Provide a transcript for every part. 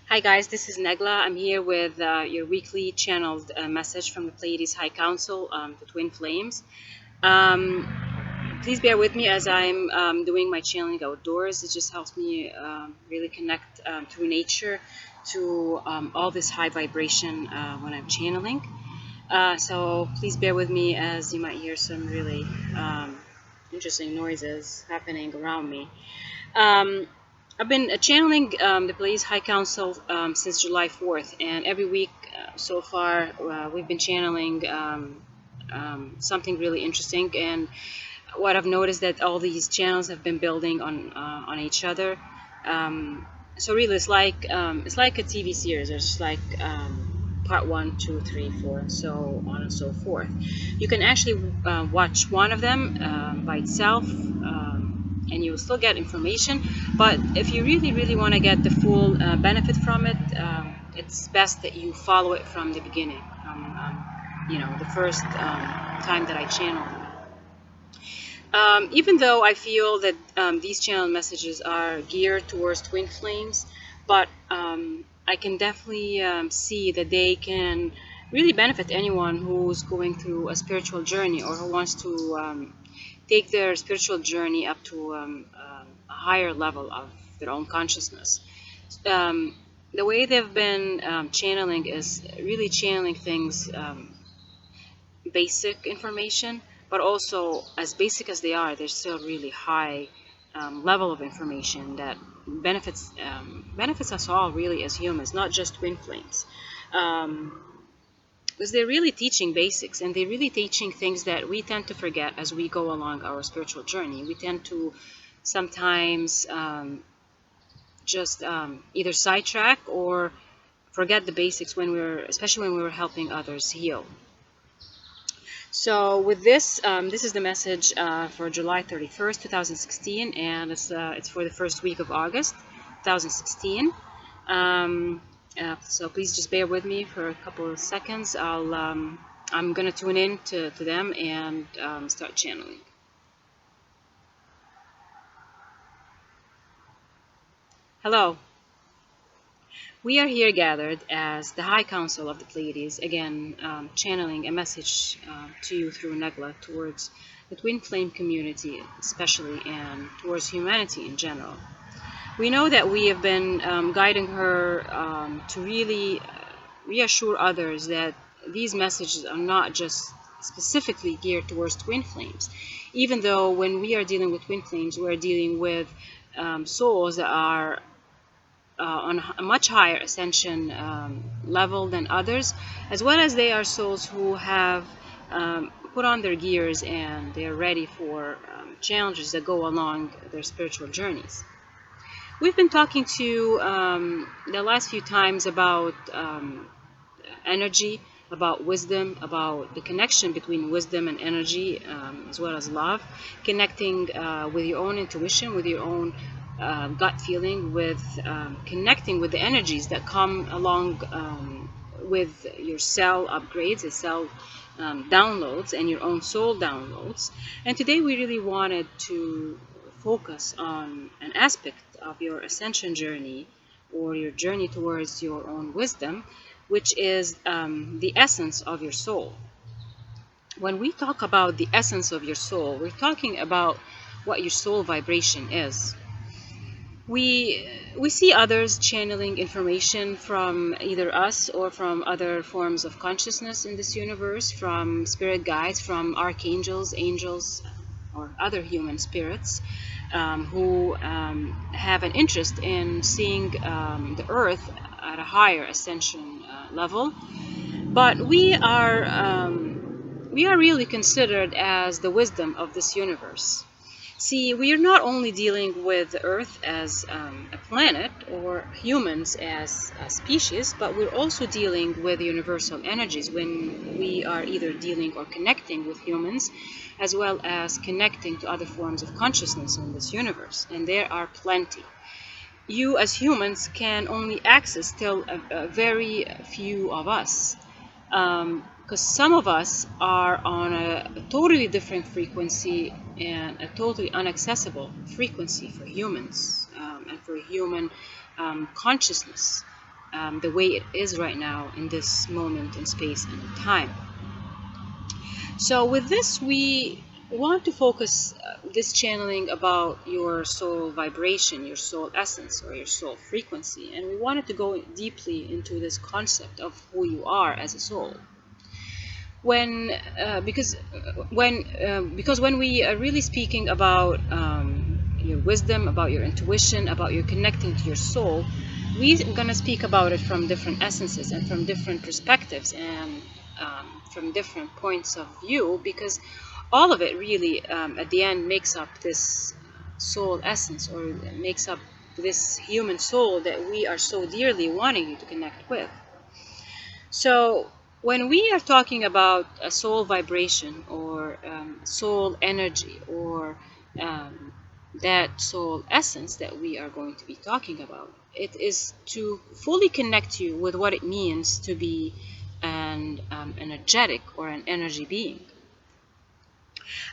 Hi guys, this is Negla. I'm here with your weekly channeled message from the Pleiadian High Council, the Twin Flames. Um, Please bear with me as I'm doing my channeling outdoors. It just helps me really connect through nature to all this high vibration when I'm channeling. So please bear with me as you might hear some really interesting noises happening around me. I've been channeling the Pleiadian High Council since July 4th, and every week so far we've been channeling something really interesting. And what I've noticed that all these channels have been building on each other. So really, it's like a TV series. There's like part 1, 2, 3, 4, and so on and so forth. You can actually watch one of them by itself. And you will still get information, but if you really want to get the full benefit from it, it's best that you follow it from the beginning, from the first time that I channeled. Even though I feel that these channel messages are geared towards twin flames, but I can definitely see that they can really benefit anyone who's going through a spiritual journey or who wants to take their spiritual journey up to a higher level of their own consciousness. The way they've been channeling is really channeling things, basic information, but also as basic as they are, they're still really high level of information that benefits us all really as humans, not just twin flames. Because they're really teaching basics, and they're really teaching things that we tend to forget as we go along our spiritual journey. We tend to sometimes just either sidetrack or forget the basics especially when we're helping others heal. So with this, this is the message for July 31st, 2016, and it's for the first week of August, 2016. So please just bear with me for a couple of seconds. I'm gonna tune in to them and start channeling. Hello. We are here gathered as the High Council of the Pleiades, again channeling a message to you through Negla towards the twin flame community especially, and towards humanity in general. We know that we have been guiding her to really reassure others that these messages are not just specifically geared towards twin flames, even though when we are dealing with twin flames, we are dealing with souls that are on a much higher ascension level than others, as well as they are souls who have put on their gears and they are ready for challenges that go along their spiritual journeys. We've been talking to the last few times about energy, about wisdom, about the connection between wisdom and energy, as well as love, connecting with your own intuition, with your own gut feeling, with connecting with the energies that come along with your cell upgrades, the cell downloads, and your own soul downloads. And today we really wanted to focus on an aspect of your ascension journey, or your journey towards your own wisdom, which is the essence of your soul. When we talk about the essence of your soul, we're talking about what your soul vibration is. We see others channeling information from either us or from other forms of consciousness in this universe, from spirit guides, from archangels, angels, or other human spirits who have an interest in seeing the earth at a higher ascension level. But we are really considered as the wisdom of this universe. See, we are not only dealing with the Earth as a planet or humans as a species, but we're also dealing with universal energies when we are either dealing or connecting with humans, as well as connecting to other forms of consciousness in this universe. And there are plenty. You as humans can only access till a very few of us. Because some of us are on a totally different frequency and a totally inaccessible frequency for humans and for human consciousness. the way it is right now in this moment in space and in time. So with this, we want to focus this channeling about your soul vibration, your soul essence, or your soul frequency. And we wanted to go deeply into this concept of who you are as a soul. Because when we are really speaking about your wisdom, about your intuition, about your connecting to your soul, we're going to speak about it from different essences and from different perspectives and from different points of view, because all of it really at the end makes up this soul essence, or makes up this human soul that we are so dearly wanting you to connect with. So when we are talking about a soul vibration, or soul energy, or that soul essence that we are going to be talking about, it is to fully connect you with what it means to be an energetic or an energy being.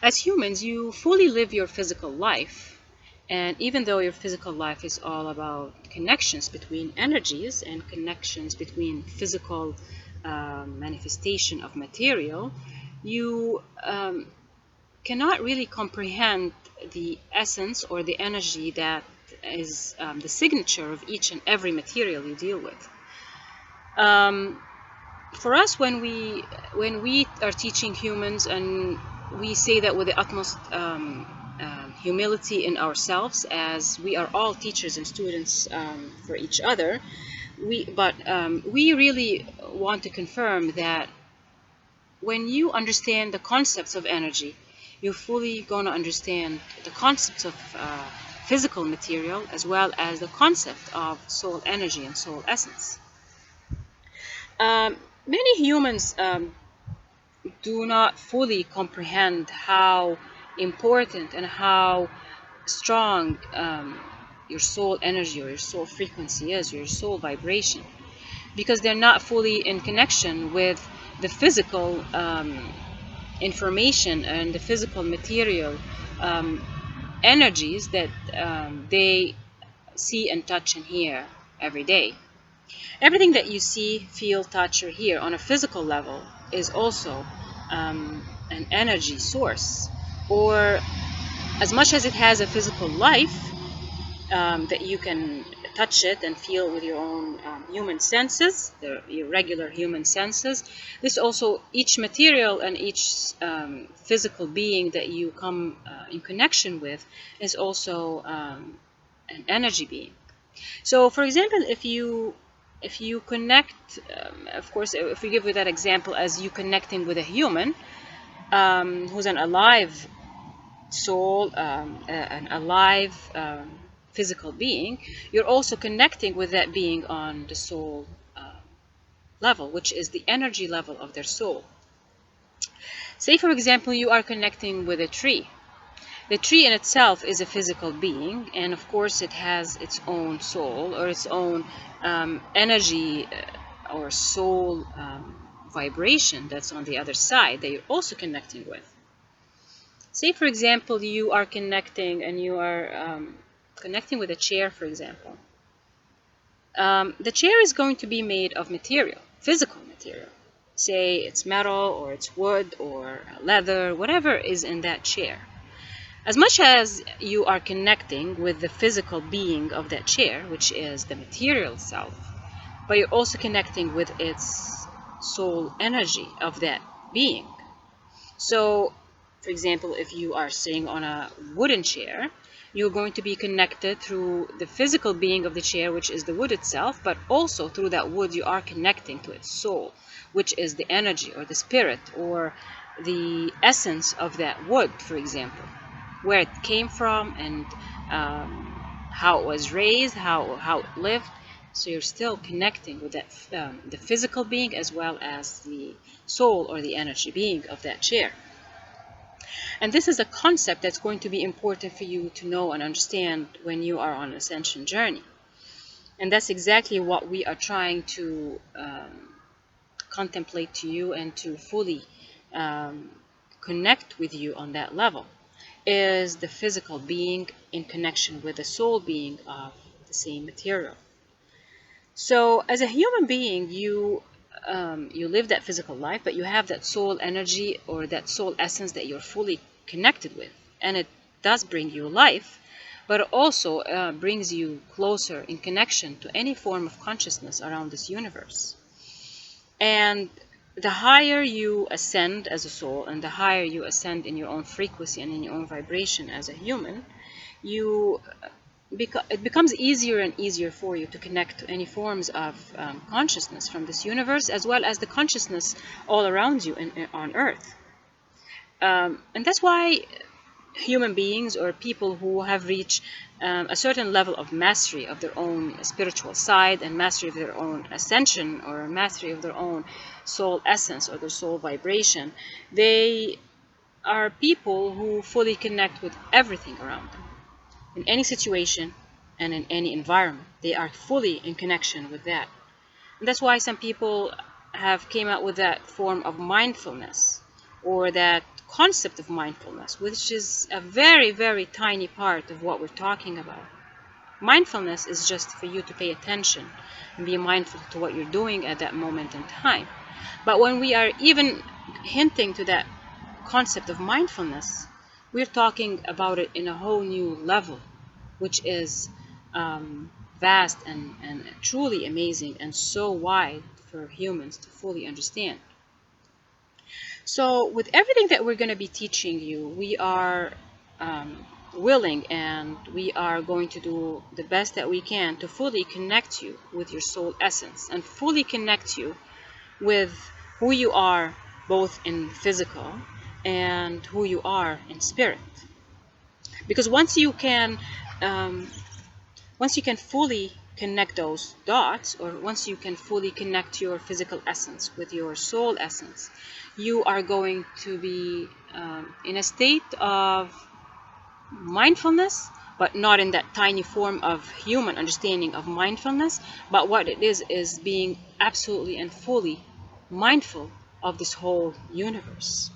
As humans, you fully live your physical life, and even though your physical life is all about connections between energies and connections between physical manifestation of material, you cannot really comprehend the essence or the energy that is the signature of each and every material you deal with. For us, when we are teaching humans, and we say that with the utmost humility in ourselves, as we are all teachers and students for each other, we really want to confirm that when you understand the concepts of energy, you're fully going to understand the concepts of physical material, as well as the concept of soul energy and soul essence. Many humans do not fully comprehend how important and how strong your soul energy or your soul frequency is, your soul vibration, because they're not fully in connection with the physical information and the physical material energies that they see and touch and hear every day. Everything that you see, feel, touch, or hear on a physical level is also an energy source, or as much as it has a physical life that you can touch it and feel with your own human senses, your regular human senses. This also, each material and each physical being that you come in connection with is also an energy being. So, for example, if you connect, of course, if we give you that example as you connecting with a human who's an alive soul, an alive physical being, you're also connecting with that being on the soul level, which is the energy level of their soul. Say, for example, you are connecting with a tree. The tree in itself is a physical being, and of course it has its own soul, or its own energy or soul vibration that's on the other side that you're also connecting with. Say, for example, you are connecting and you are connecting with a chair, for example. The chair is going to be made of material, physical material. Say it's metal, or it's wood, or leather, whatever is in that chair. As much as you are connecting with the physical being of that chair, which is the material self, but you're also connecting with its soul energy of that being. So, for example, if you are sitting on a wooden chair, you're going to be connected through the physical being of the chair, which is the wood itself, but also through that wood you are connecting to its soul, which is the energy or the spirit or the essence of that wood, for example, where it came from and how it was raised, how it lived. So you're still connecting with that the physical being, as well as the soul or the energy being of that chair. And this is a concept that's going to be important for you to know and understand when you are on an ascension journey. And that's exactly what we are trying to contemplate to you and to fully connect with you on that level, is the physical being in connection with the soul being of the same material. So as a human being, you live that physical life, but you have that soul energy or that soul essence that you're fully connected with, and it does bring you life, but it also brings you closer in connection to any form of consciousness around this universe. And the higher you ascend as a soul, and the higher you ascend in your own frequency and in your own vibration as a human, you it becomes easier and easier for you to connect to any forms of consciousness from this universe, as well as the consciousness all around you on Earth. And that's why human beings or people who have reached a certain level of mastery of their own spiritual side and mastery of their own ascension or mastery of their own soul essence or their soul vibration, they are people who fully connect with everything around them. In any situation and in any environment, they are fully in connection with that. And that's why some people have came out with that form of mindfulness, or that concept of mindfulness, which is a very, very tiny part of what we're talking about. Mindfulness is just for you to pay attention and be mindful to what you're doing at that moment in time. But when we are even hinting to that concept of mindfulness, we're talking about it in a whole new level, which is vast and truly amazing and so wide for humans to fully understand. So with everything that we're going to be teaching you, we are willing, and we are going to do the best that we can to fully connect you with your soul essence and fully connect you with who you are, both in physical and who you are in spirit. Because once you can fully connect those dots, or once you can fully connect your physical essence with your soul essence, you are going to be in a state of mindfulness, but not in that tiny form of human understanding of mindfulness, but what it is being absolutely and fully mindful of this whole universe.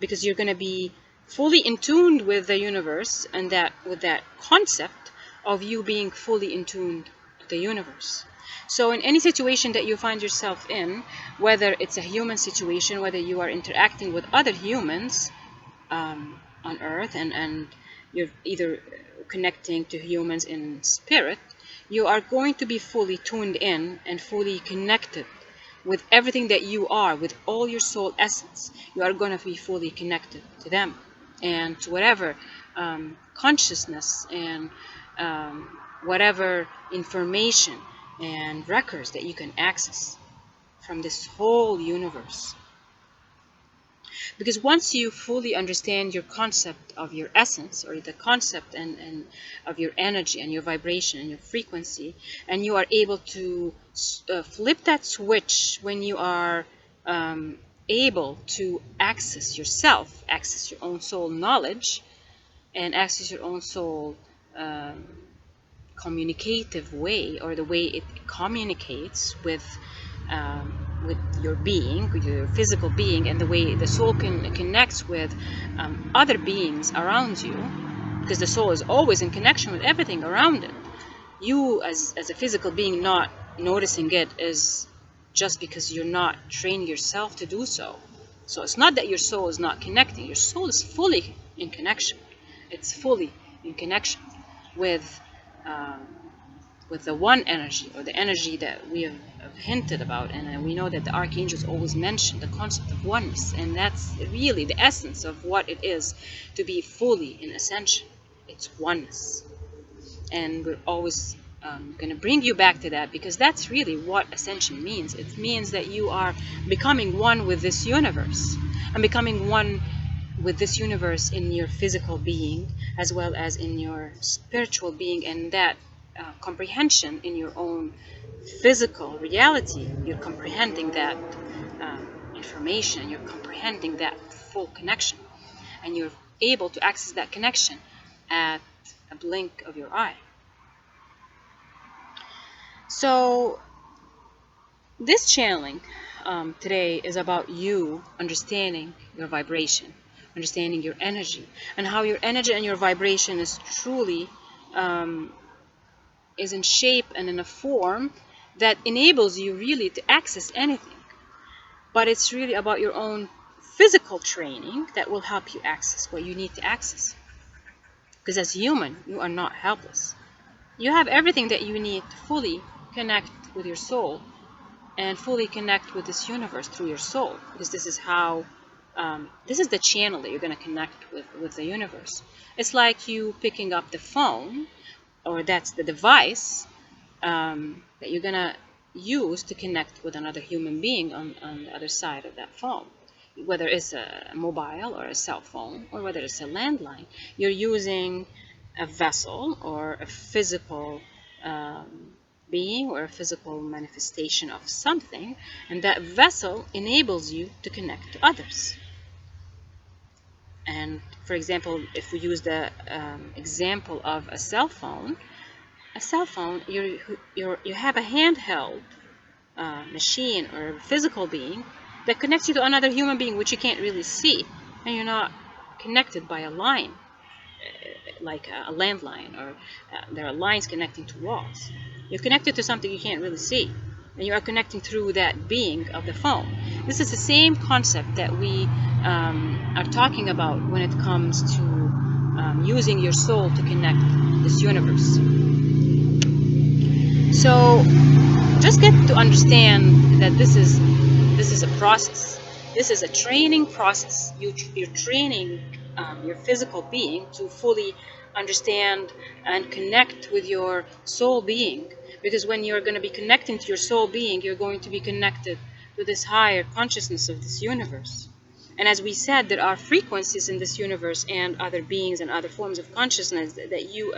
Because you're going to be fully in tune with the universe, and that with that concept of you being fully in tune to the universe. So in any situation that you find yourself in, whether it's a human situation, whether you are interacting with other humans on Earth, and you're either connecting to humans in spirit, you are going to be fully tuned in and fully connected with everything that you are, with all your soul essence. You are going to be fully connected to them and to whatever consciousness and whatever information and records that you can access from this whole universe. Because once you fully understand your concept of your essence, or the concept and of your energy and your vibration and your frequency, and you are able to flip that switch when you are able to access yourself, access your own soul knowledge, and access your own soul communicative way, or the way it communicates with your being, with your physical being, and the way the soul connects with other beings around you, because the soul is always in connection with everything around it. You as a physical being not noticing it is just because you're not training yourself to do so. So it's not that your soul is not connecting. Your soul is fully in connection. It's fully in connection with the one energy, or the energy that we have hinted about, and we know that the archangels always mention the concept of oneness, and that's really the essence of what it is to be fully in ascension. It's oneness, and we're always going to bring you back to that, because that's really what ascension means. It means that you are becoming one with this universe, and becoming one with this universe in your physical being as well as in your spiritual being, and that comprehension in your own physical reality. You're comprehending that information, you're comprehending that full connection, and you're able to access that connection at a blink of your eye. So this channeling today is about you understanding your vibration, understanding your energy, and how your energy and your vibration is truly is in shape and in a form that enables you really to access anything. But it's really about your own physical training that will help you access what you need to access. Because as human, you are not helpless. You have everything that you need to fully connect with your soul and fully connect with this universe through your soul. Because this is how, this is the channel that you're going to connect with the universe. It's like you picking up the phone, or that's the device that you're going to use to connect with another human being on the other side of that phone. Whether it's a mobile or a cell phone, or whether it's a landline, you're using a vessel or a physical being or a physical manifestation of something, and that vessel enables you to connect to others. And for example, if we use the example of a cell phone, you have a handheld machine or a physical being that connects you to another human being, which you can't really see, and you're not connected by a line like a landline, or there are lines connecting to walls. You're connected to something you can't really see, and you are connecting through that being of the phone. This is the same concept that we are talking about when it comes to using your soul to connect this universe. So just get to understand that this is a process. This is a training process. You're training your physical being to fully understand and connect with your soul being. Because when you're going to be connecting to your soul being, you're going to be connected to this higher consciousness of this universe. And as we said, there are frequencies in this universe and other beings and other forms of consciousness that you,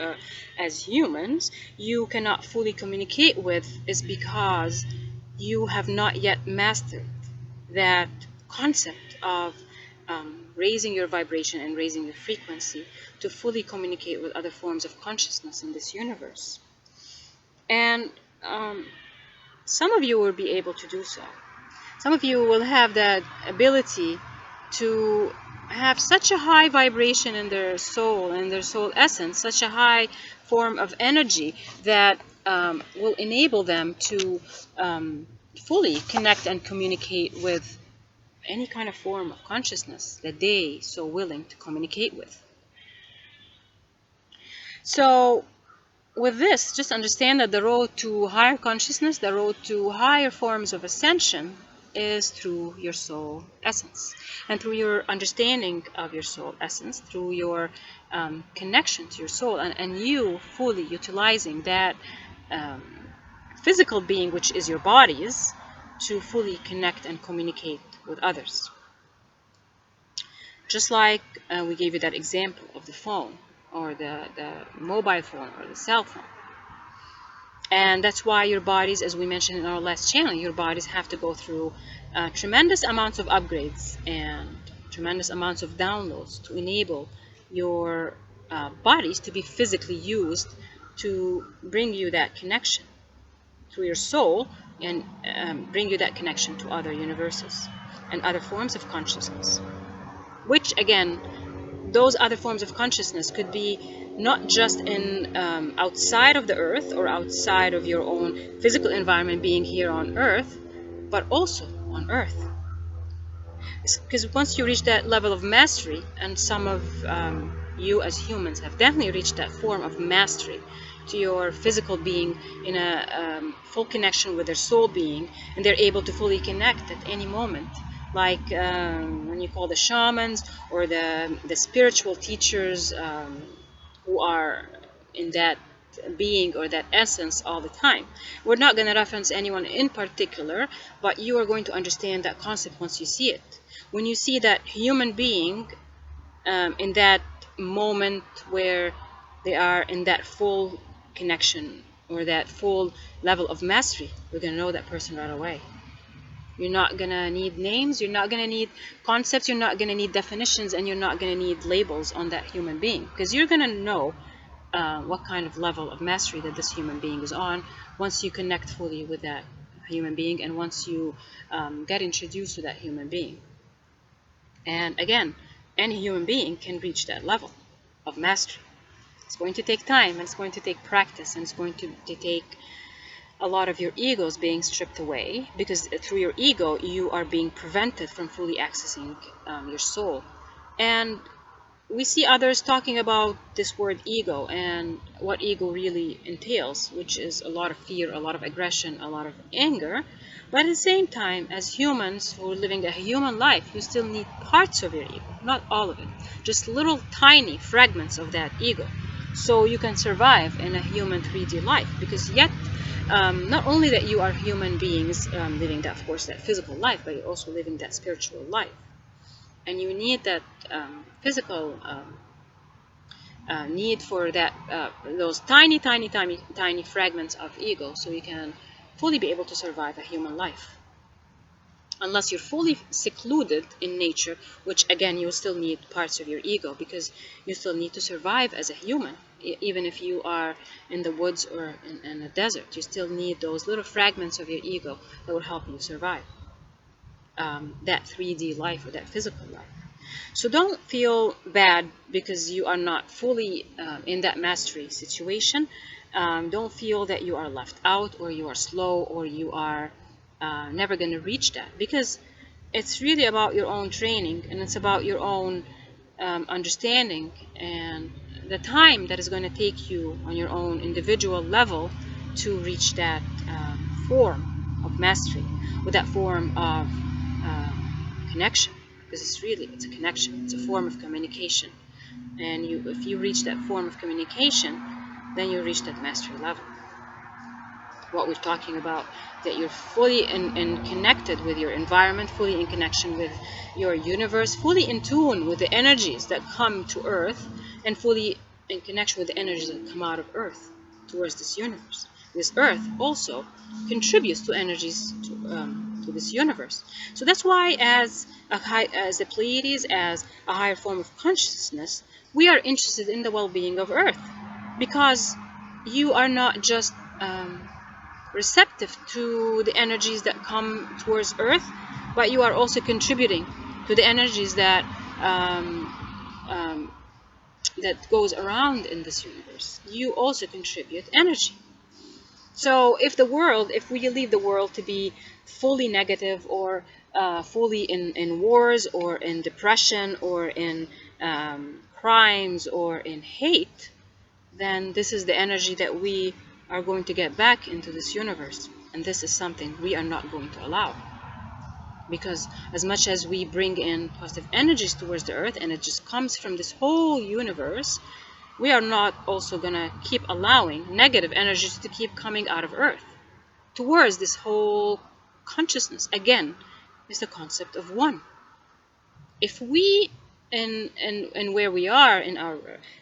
as humans, you cannot fully communicate with, is because you have not yet mastered that concept of raising your vibration and raising your frequency to fully communicate with other forms of consciousness in this universe. And some of you will be able to do so. Some of you will have that ability to have such a high vibration in their soul and their soul essence, such a high form of energy that will enable them to fully connect and communicate with any kind of form of consciousness that they so willing to communicate with. So with this, just understand that the road to higher consciousness, the road to higher forms of ascension, is through your soul essence, and through your understanding of your soul essence, through your connection to your soul, and you fully utilizing that physical being, which is your bodies, to fully connect and communicate with others. Just like we gave you that example of the phone, or the mobile phone, or the cell phone. And that's why your bodies, as we mentioned in our last channel, your bodies have to go through tremendous amounts of upgrades and tremendous amounts of downloads to enable your bodies to be physically used to bring you that connection through your soul, and bring you that connection to other universes and other forms of consciousness. Which, again, those other forms of consciousness could be not just in outside of the earth or outside of your own physical environment being here on earth, but also on earth. Because once you reach that level of mastery, and some of you as humans have definitely reached that form of mastery to your physical being in a full connection with their soul being, and they're able to fully connect at any moment, like when you call the shamans or the spiritual teachers who are in that being or that essence all the time. We're not going to reference anyone in particular, but you are going to understand that concept once you see it. When you see that human being in that moment where they are in that full connection or that full level of mastery, you're going to know that person right away. You're not going to need names, you're not going to need concepts, you're not going to need definitions, and you're not going to need labels on that human being, because you're going to know what kind of level of mastery that this human being is on once you connect fully with that human being, and once you get introduced to that human being. And again, any human being can reach that level of mastery. It's going to take time, and it's going to take practice, and it's going to take a lot of your ego is being stripped away, because through your ego you are being prevented from fully accessing your soul. And we see others talking about this word ego and what ego really entails, which is a lot of fear, a lot of aggression, a lot of anger. But at the same time, as humans who are living a human life, you still need parts of your ego, not all of it, just little tiny fragments of that ego, so you can survive in a human 3D life. Because yet, not only that you are human beings living that, of course, that physical life, but you're also living that spiritual life. And you need that physical need for that those tiny fragments of ego, so you can fully be able to survive a human life. Unless you're fully secluded in nature, which again you still need parts of your ego, because you still need to survive as a human. Even if you are in the woods or in a desert, you still need those little fragments of your ego that will help you survive that 3D life or that physical life. So don't feel bad because you are not fully in that mastery situation. Don't feel that you are left out, or you are slow, or you are never going to reach that, because it's really about your own training, and it's about your own understanding, and the time that is going to take you on your own individual level to reach that form of mastery, or that form of connection. Because it's a connection, it's a form of communication, and if you reach that form of communication, then you reach that mastery level. What we're talking about, that you're fully in connected with your environment, fully in connection with your universe, fully in tune with the energies that come to Earth, and fully in connection with the energies that come out of Earth towards this universe. This Earth also contributes to energies to this universe. So that's why, as the Pleiades, as a higher form of consciousness, we are interested in the well-being of Earth, because you are not just receptive to the energies that come towards Earth, but you are also contributing to the energies that that goes around in this universe. You also contribute energy. So if we leave the world to be fully negative, or fully in wars, or in depression, or in crimes, or in hate, then this is the energy that we are going to get back into this universe. And this is something we are not going to allow. Because as much as we bring in positive energies towards the Earth, and it just comes from this whole universe, we are not also going to keep allowing negative energies to keep coming out of Earth towards this whole consciousness. Again, is the concept of one. If we, and where we are in our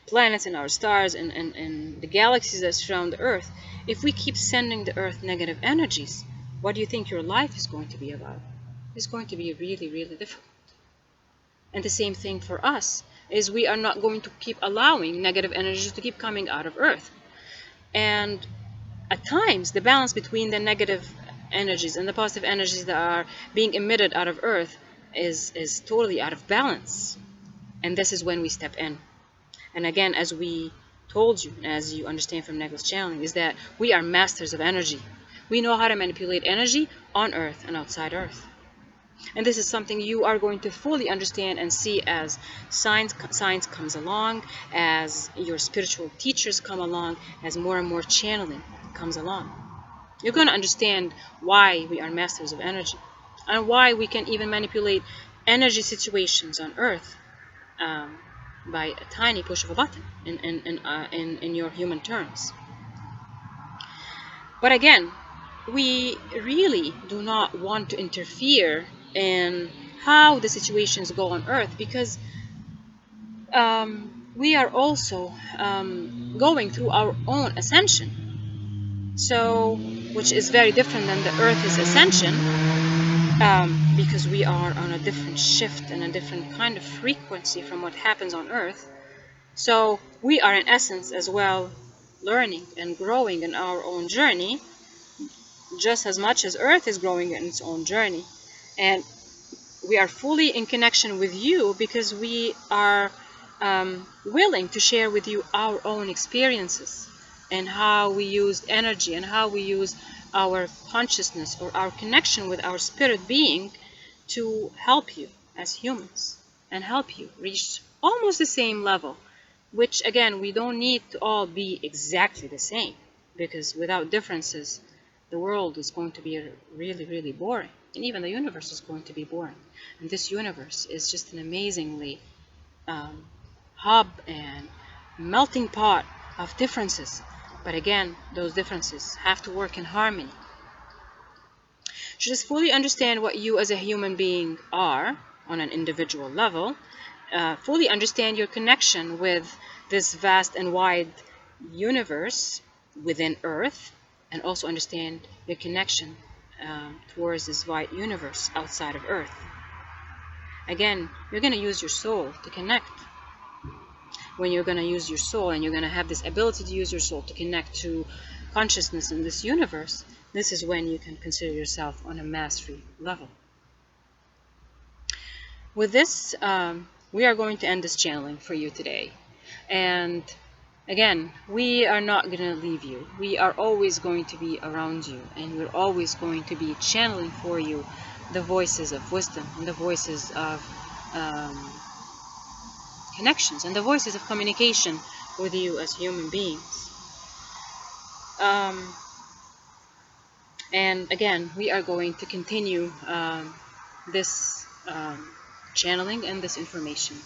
planets and our stars and the galaxies that surround the Earth, if we keep sending the Earth negative energies, what do you think your life is going to be about? It's going to be really, really difficult. And the same thing for us, is we are not going to keep allowing negative energies to keep coming out of Earth. And at times, the balance between the negative energies and the positive energies that are being emitted out of Earth is totally out of balance. And this is when we step in. And again, as we told you, as you understand from Necklace Channeling, is that we are masters of energy. We know how to manipulate energy on Earth and outside Earth. And this is something you are going to fully understand and see as science comes along, as your spiritual teachers come along, as more and more channeling comes along. You're going to understand why we are masters of energy, and why we can even manipulate energy situations on Earth by a tiny push of a button in your human terms. But again, we really do not want to interfere in how the situations go on Earth, because we are also going through our own ascension, so which is very different than the Earth's ascension, because we are on a different shift and a different kind of frequency from what happens on Earth. So we are in essence as well learning and growing in our own journey, just as much as Earth is growing in its own journey. And we are fully in connection with you, because we are willing to share with you our own experiences, and how we use energy, and how we use our consciousness or our connection with our spirit being to help you as humans and help you reach almost the same level, which again, we don't need to all be exactly the same, because without differences, the world is going to be really, really boring, and even the universe is going to be boring. And this universe is just an amazingly hub and melting pot of differences. But again, those differences have to work in harmony. Just fully understand what you as a human being are on an individual level. Fully understand your connection with this vast and wide universe within Earth, and also understand your connection towards this wide universe outside of Earth. Again, you're going to use your soul to connect. When you're going to use your soul and you're going to have this ability to use your soul to connect to consciousness in this universe, this is when you can consider yourself on a mastery level. With this, we are going to end this channeling for you today. And again, we are not going to leave you. We are always going to be around you, and we're always going to be channeling for you the voices of wisdom, and the voices of connections, and the voices of communication with you as human beings. And again, we are going to continue this channeling and this information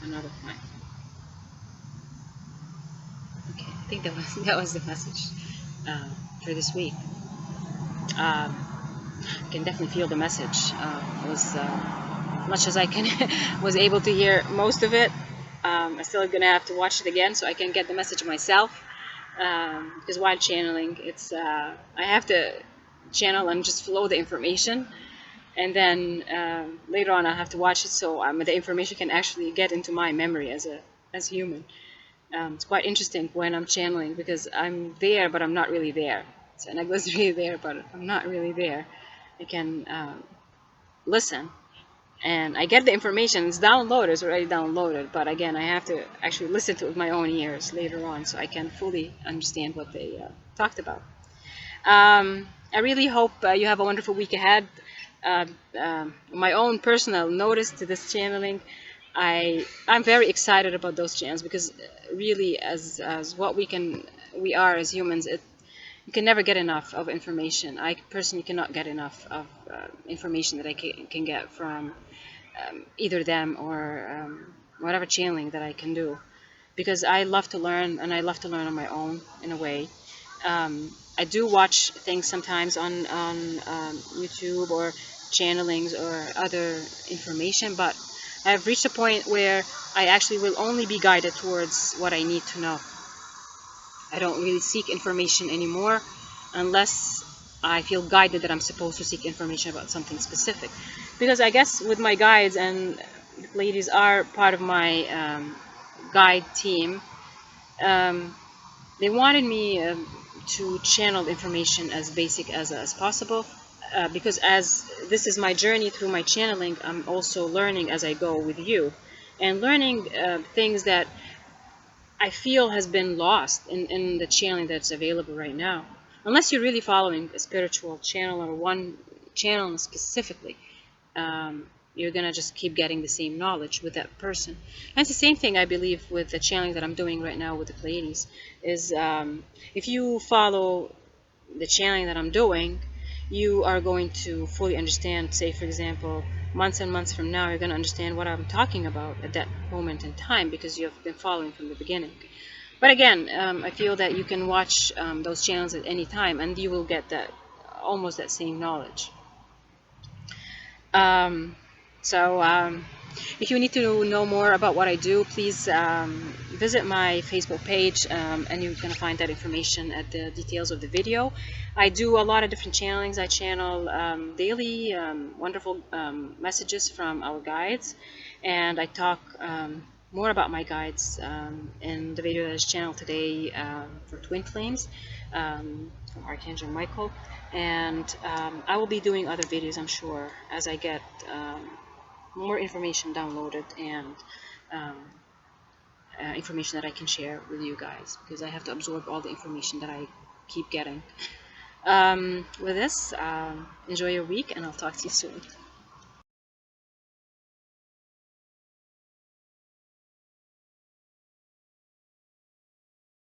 another time. Okay, I think that was the message for this week. I can definitely feel the message. Was much as I was able to hear most of it. I'm still gonna have to watch it again so I can get the message myself. Because while channeling, it's I have to channel and just flow the information, and then later on I have to watch it so the information can actually get into my memory as human. It's quite interesting when I'm channeling, because I'm there but I'm not really there. So I was really there but I'm not really there. I can listen, and I get the information. It's downloaded, it's already downloaded, but again, I have to actually listen to it with my own ears later on so I can fully understand what they talked about. I really hope you have a wonderful week ahead. My own personal notice to this channeling, I'm very excited about those channels, because really, as what we are as humans, you can never get enough of information. I personally cannot get enough of information that I can get from either them or whatever channeling that I can do, because I love to learn, and I love to learn on my own in a way. I do watch things sometimes on YouTube or channelings or other information, but I've reached a point where I actually will only be guided towards what I need to know. I don't really seek information anymore unless I feel guided that I'm supposed to seek information about something specific. Because I guess with my guides, and the ladies are part of my guide team, they wanted me to channel information as basic as possible, because as this is my journey through my channeling, I'm also learning as I go with you, and learning things that I feel has been lost in the channeling that's available right now. Unless you're really following a spiritual channel or one channel specifically, you're going to just keep getting the same knowledge with that person. And it's the same thing, I believe, with the channeling that I'm doing right now with the Pleiades, is if you follow the channeling that I'm doing, you are going to fully understand. Say, for example, months and months from now, you're going to understand what I'm talking about at that moment in time, because you have been following from the beginning. But again, I feel that you can watch those channels at any time, and you will get almost that same knowledge. If you need to know more about what I do, please visit my Facebook page, and you're going to find that information at the details of the video. I do a lot of different channelings. I channel daily wonderful messages from our guides, and I talk more about my guides in the video that is channeled today for Twin Flames from Archangel Michael. And I will be doing other videos, I'm sure, as I get more information downloaded, and information that I can share with you guys, because I have to absorb all the information that I keep getting. With this, enjoy your week, and I'll talk to you soon.